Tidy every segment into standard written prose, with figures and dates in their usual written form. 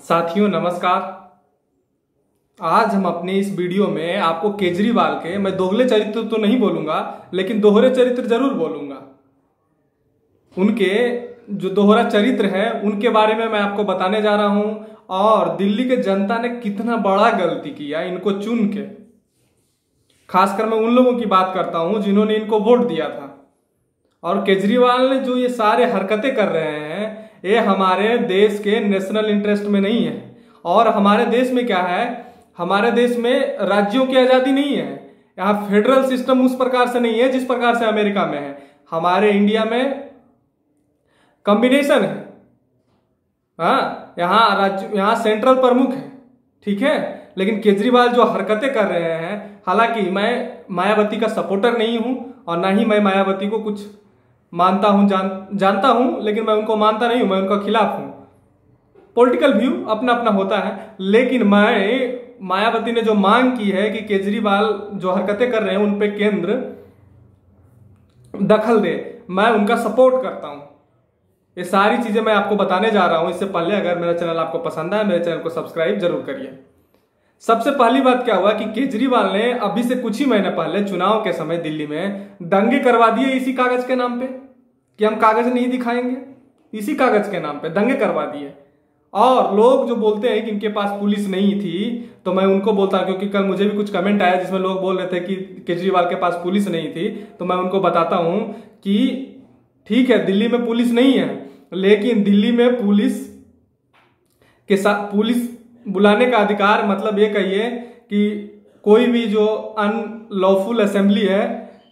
साथियों नमस्कार। आज हम अपने इस वीडियो में आपको केजरीवाल के, मैं दोगले चरित्र तो नहीं बोलूंगा लेकिन दोहरे चरित्र जरूर बोलूंगा। उनके जो दोहरा चरित्र है उनके बारे में मैं आपको बताने जा रहा हूं और दिल्ली के जनता ने कितना बड़ा गलती किया इनको चुन के। खासकर मैं उन लोगों की बात करता हूं जिन्होंने इनको वोट दिया था। और केजरीवाल ने जो ये सारे हरकतें कर रहे हैं ये हमारे देश के नेशनल इंटरेस्ट में नहीं है। और हमारे देश में क्या है, हमारे देश में राज्यों की आजादी नहीं है। यहाँ फेडरल सिस्टम उस प्रकार से नहीं है जिस प्रकार से अमेरिका में है। हमारे इंडिया में कॉम्बिनेशन है। हाँ, यहाँ सेंट्रल प्रमुख है, ठीक है। लेकिन केजरीवाल जो हरकतें कर रहे हैं, हालांकि मैं मायावती का सपोर्टर नहीं हूं और ना ही मैं मायावती को कुछ मानता हूं, जानता हूं, लेकिन मैं उनको मानता नहीं हूं, मैं उनका खिलाफ हूं। पॉलिटिकल व्यू अपना अपना होता है। लेकिन मैं मायावती ने जो मांग की है कि केजरीवाल जो हरकतें कर रहे हैं उन पे केंद्र दखल दे, मैं उनका सपोर्ट करता हूं। ये सारी चीजें मैं आपको बताने जा रहा हूं। इससे पहले अगर मेरा चैनल आपको पसंद आए मेरे चैनल को सब्सक्राइब जरूर करिए। सबसे पहली बात क्या हुआ कि केजरीवाल ने अभी से कुछ ही महीने पहले चुनाव के समय दिल्ली में दंगे करवा दिए इसी कागज के नाम पे कि हम कागज नहीं दिखाएंगे। इसी कागज के नाम पे दंगे करवा दिए। और लोग जो बोलते हैं कि इनके पास पुलिस नहीं थी, तो मैं उनको बोलता हूं, क्योंकि कल मुझे भी कुछ कमेंट आया जिसमें लोग बोल रहे थे कि केजरीवाल के पास पुलिस नहीं थी, तो मैं उनको बताता हूं कि ठीक है दिल्ली में पुलिस नहीं है, लेकिन दिल्ली में पुलिस के साथ पुलिस बुलाने का अधिकार, मतलब ये कहिए कि कोई भी जो अनलॉफुल असेंबली है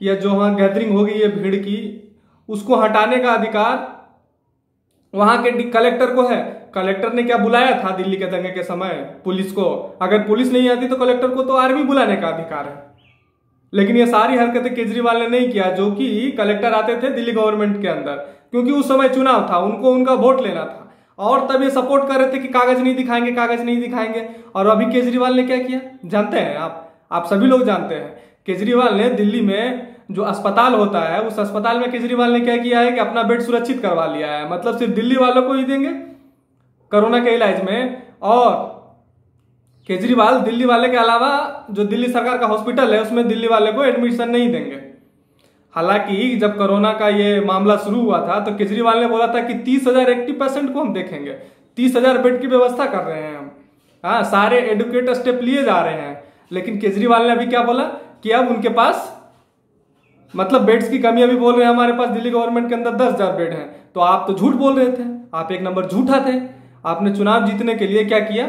या जो वहां गैदरिंग होगी ये भीड़ की, उसको हटाने का अधिकार वहां के कलेक्टर को है। कलेक्टर ने क्या बुलाया था दिल्ली के दंगे के समय पुलिस को। अगर पुलिस नहीं आती तो कलेक्टर को तो आर्मी बुलाने का अधिकार है। लेकिन ये सारी हरकतें केजरीवाल ने नहीं किया, जो कि कलेक्टर आते थे दिल्ली गवर्नमेंट के अंदर, क्योंकि उस समय चुनाव था, उनको उनका वोट लेना था। और तब ये सपोर्ट कर रहे थे कि कागज नहीं दिखाएंगे, कागज नहीं दिखाएंगे। और अभी केजरीवाल ने क्या किया जानते हैं आप सभी लोग जानते हैं। केजरीवाल ने दिल्ली में जो अस्पताल होता है उस अस्पताल में केजरीवाल ने क्या किया है कि अपना बेड सुरक्षित करवा लिया है। मतलब सिर्फ दिल्ली वालों को ही देंगे कोरोना के इलाज में। और केजरीवाल दिल्ली वाले के अलावा जो दिल्ली सरकार का हॉस्पिटल है उसमें दिल्ली वाले को एडमिशन नहीं देंगे। हालांकि जब कोरोना का ये मामला शुरू हुआ था तो केजरीवाल ने बोला था कि 30,000 एक्टिव पेशेंट को हम देखेंगे, 30,000 बेड की व्यवस्था कर रहे हैं हम। हाँ, सारे एडुकेट स्टेप लिए जा रहे हैं। लेकिन केजरीवाल ने अभी क्या बोला कि अब उनके पास मतलब बेड्स की कमी, अभी बोल रहे हैं हमारे पास दिल्ली गवर्नमेंट के अंदर 10,000 बेड हैं। तो आप तो झूठ बोल रहे थे, आप एक नंबर झूठा थे। आपने चुनाव जीतने के लिए क्या किया,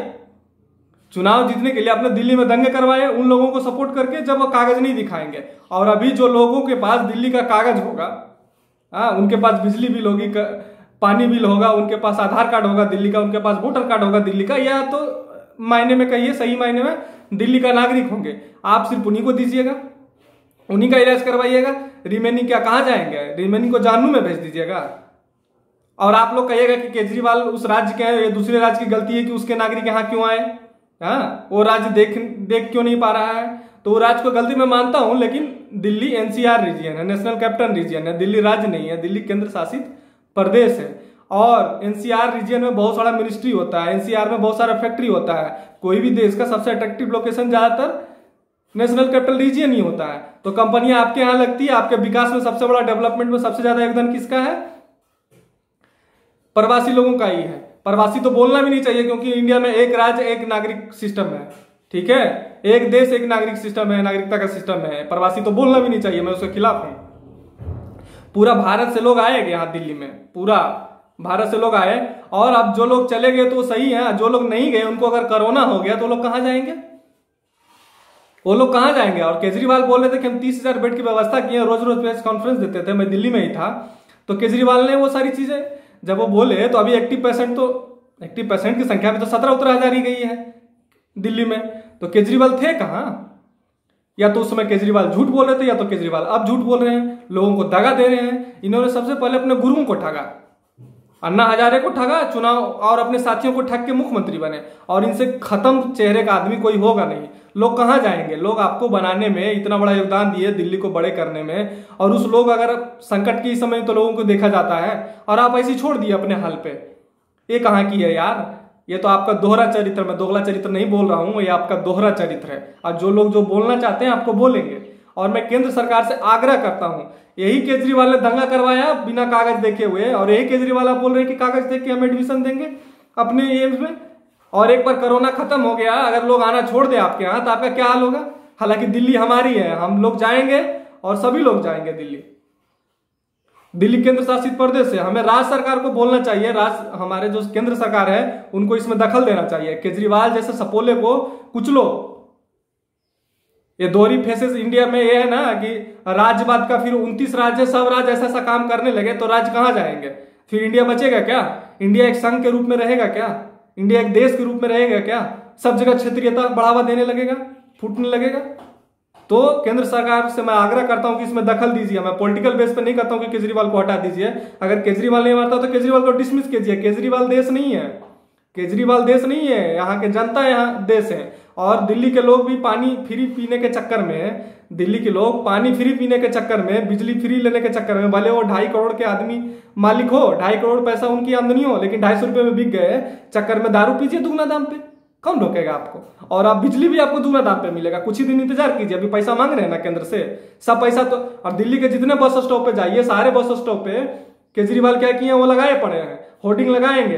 चुनाव जीतने के लिए आपने दिल्ली में दंगे करवाए उन लोगों को सपोर्ट करके जब वो कागज नहीं दिखाएंगे। और अभी जो लोगों के पास दिल्ली का कागज होगा, उनके पास बिजली बिल होगी, पानी बिल होगा, उनके पास आधार कार्ड होगा दिल्ली का, उनके पास वोटर कार्ड होगा दिल्ली का, या तो मायने में कहिए सही मायने में दिल्ली का नागरिक होंगे। आप सिर्फ उन्हीं को दीजिएगा, उन्हीं का इलाज करवाइएगा। रिमेनिंग क्या कहां जाएंगे, रिमेनिंग को जानू में भेज दीजिएगा। और आप लोग कहिएगा कि केजरीवाल उस राज्य के या दूसरे राज्य की गलती है कि उसके नागरिक यहां क्यों आए। हाँ, वो राज्य देख क्यों नहीं पा रहा है। तो वो राज्य को गलती मैं मानता हूं, लेकिन दिल्ली एनसीआर रीजन है, नेशनल कैपिटल रीजन है, दिल्ली राज्य नहीं है, दिल्ली केंद्र शासित प्रदेश है। और एनसीआर रीजन में बहुत सारा मिनिस्ट्री होता है, एनसीआर में बहुत सारा फैक्ट्री होता है। कोई भी देश का सबसे अट्रैक्टिव लोकेशन ज्यादातर नेशनल कैपिटल रीजन ही होता है। तो कंपनियां आपके यहां लगती है, आपके विकास में सबसे बड़ा, डेवलपमेंट में सबसे ज्यादा योगदान किसका है, प्रवासी लोगों का ही है। प्रवासी तो बोलना भी नहीं चाहिए, क्योंकि इंडिया में एक राज्य एक नागरिक सिस्टम है, ठीक है, एक देश एक नागरिक सिस्टम है, नागरिकता का सिस्टम है। प्रवासी तो बोलना भी नहीं चाहिए, मैं उसके खिलाफ हूं। पूरा भारत से लोग आए यहाँ दिल्ली में, पूरा भारत से लोग आए। और अब जो लोग चले गए तो सही है, जो लोग नहीं गए उनको अगर कोरोना हो गया तो लोग कहां जाएंगे, वो लोग कहां जाएंगे। और केजरीवाल बोल रहे थे कि हम 30,000 बेड की व्यवस्था किए, रोज रोज प्रेस कॉन्फ्रेंस देते थे, मैं दिल्ली में ही था। तो केजरीवाल ने वो सारी चीजें जब वो बोले तो अभी एक्टिव पेशेंट की संख्या भी तो 17-17 ही गई है दिल्ली में। तो केजरीवाल थे कहां, या तो उस समय केजरीवाल झूठ बोल रहे थे या तो केजरीवाल अब झूठ बोल रहे हैं, लोगों को दगा दे रहे हैं। इन्होंने सबसे पहले अपने गुरुओं को ठगा, अन्ना हजारे को ठगा चुनाव, और अपने साथियों को ठग के मुख्यमंत्री बने। और इनसे खत्म चेहरे का आदमी कोई होगा नहीं। लोग कहां जाएंगे, लोग आपको बनाने में इतना बड़ा योगदान दिए, दिल्ली को बड़े करने में, और उस लोग अगर संकट के समय तो लोगों को देखा जाता है और आप ऐसे छोड़ दिए अपने हाल पे। ये कहां की है यार। ये तो आपका दोहरा चरित्र, मैं दोगला चरित्र नहीं बोल रहा हूं, ये आपका दोहरा चरित्र है। और जो लोग जो बोलना चाहते हैं आपको बोलेंगे। और मैं केंद्र सरकार से आग्रह करता हूं, यही केजरीवाल ने दंगा करवाया बिना कागज देखे हुए, और यही केजरीवाल बोल रहे हैं कि कागज देख के हम एडमिशन देंगे अपने एम्स में। और एक बार कोरोना खत्म हो गया, अगर लोग आना छोड़ दे आपके यहाँ, तो आपका क्या हाल होगा? हालांकि दिल्ली हमारी है, हम लोग जाएंगे और सभी लोग जाएंगे दिल्ली। दिल्ली केंद्र शासित प्रदेश है, हमें राज्य सरकार को बोलना चाहिए, हमारे जो केंद्र सरकार है उनको इसमें दखल देना चाहिए। केजरीवाल जैसे सपोले को कुचलो। ये दोहरी फेसेस इंडिया में ये है ना कि राज्यवाद का, फिर 29 राज्य सब राज्य ऐसा ऐसा काम करने लगे तो राज्य कहां जाएंगे? फिर इंडिया बचेगा क्या? इंडिया एक संघ के रूप में रहेगा क्या? इंडिया एक देश के रूप में रहेगा क्या? सब जगह क्षेत्रीयता बढ़ावा देने लगेगा, फूटने लगेगा। तो केंद्र सरकार से मैं आग्रह करता हूं कि इसमें दखल दीजिए। मैं पॉलिटिकल बेस पे नहीं कहता हूं कि केजरीवाल को हटा दीजिए। अगर केजरीवाल नहीं मारता तो केजरीवाल को डिसमिस कीजिए। केजरीवाल देश नहीं है, केजरीवाल देश नहीं है, यहाँ के जनता यहाँ देश है। और दिल्ली के लोग भी पानी फ्री पीने के चक्कर में, दिल्ली के लोग पानी फ्री पीने के चक्कर में, बिजली फ्री लेने के चक्कर में, भले वो 2.5 करोड़ के आदमी मालिक हो, 2.5 करोड़ पैसा उनकी आमदनी हो, लेकिन 250 रुपये में बिक गए चक्कर में दारू पीजिए दुगना दाम पे, कौन रोकेगा आपको? और आप बिजली भी आपको दुगना दाम पे मिलेगा। कुछ ही दिन इंतजार कीजिए, अभी पैसा मांग रहे हैं ना केंद्र से, सब पैसा तो। और दिल्ली के जितने बस स्टॉप पे जाइए, सारे बस स्टॉप पे केजरीवाल क्या किए, वो लगाए पड़े हैं, होर्डिंग लगाएंगे,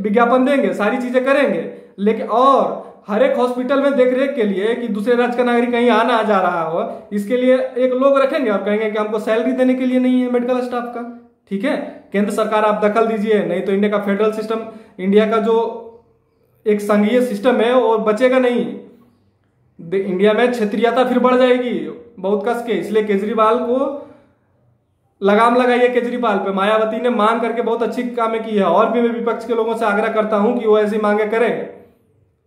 विज्ञापन देंगे, सारी चीजें करेंगे। लेकिन और हर एक हॉस्पिटल में देख रेख के लिए कि दूसरे राज्य का नागरिक कहीं आना आ जा रहा हो, इसके लिए एक लोग रखेंगे और कहेंगे कि हमको सैलरी देने के लिए नहीं है मेडिकल स्टाफ का। ठीक है, केंद्र सरकार आप दखल दीजिए, नहीं तो इंडिया का फेडरल सिस्टम, इंडिया का जो एक संघीय सिस्टम है वो बचेगा नहीं। इंडिया में क्षेत्रीयता फिर बढ़ जाएगी बहुत कस के। इसलिए केजरीवाल को लगाम लगाइए केजरीवाल पे। मायावती ने मांग करके बहुत अच्छी काम की है, और भी मैं विपक्ष के लोगों से आग्रह करता हूं कि वो ऐसी मांगे करें।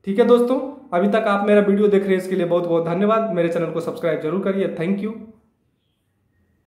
ठीक है दोस्तों, अभी तक आप मेरा वीडियो देख रहे हैं इसके लिए बहुत बहुत धन्यवाद। मेरे चैनल को सब्सक्राइब जरूर करिए। Thank you.